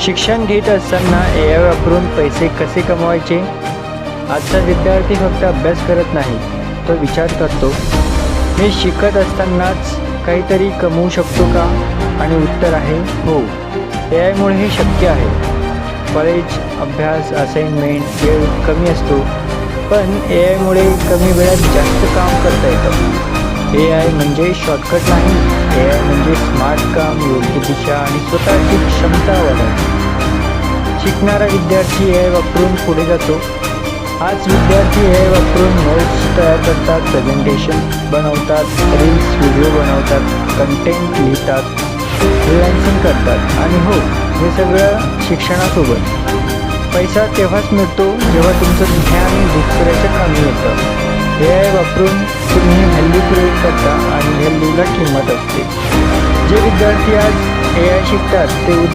शिक्षण घेत असताना AI वापरून पैसे कसे कमवायचे? आजचा विद्यार्थी फक्त अभ्यास करत नाही, तो विचार करतो, मी शिकत असतानाच काहीतरी कमवू शकतो का? आणि उत्तर आहे हो. AI मुळे हे शक्य आहे. कॉलेज, अभ्यास, असाइनमेंट वेळ कमी असतो, पण AI मुळे कमी वेळात जास्त काम करता येतं. AI म्हणजे शॉर्टकट नाही, AI म्हणजे स्मार्ट काम, योग्य दिशा आणि स्वतःची क्षमता वाढवणे. शिकणारा विद्यार्थी AI वापरून पुढे जातो. आज विद्यार्थी AI वापरून नोट्स तयार करतात, प्रेझेंटेशन बनवतात, रील्स व्हिडिओ बनवतात, कंटेंट लिहितात, फ्रीलान्सिंग करतात आणि हो, हे सगळं शिक्षणासोबत. पैसा तेव्हाच मिळतो जेव्हा तुमचं ज्ञान दुसऱ्याच्या कामी येतं. AI वापरून तुम्ही व्हॅल्यू क्रिएट करता आणि व्हॅल्यूला किंमत असते. जे विद्यार्थी आज AI शिकतात ते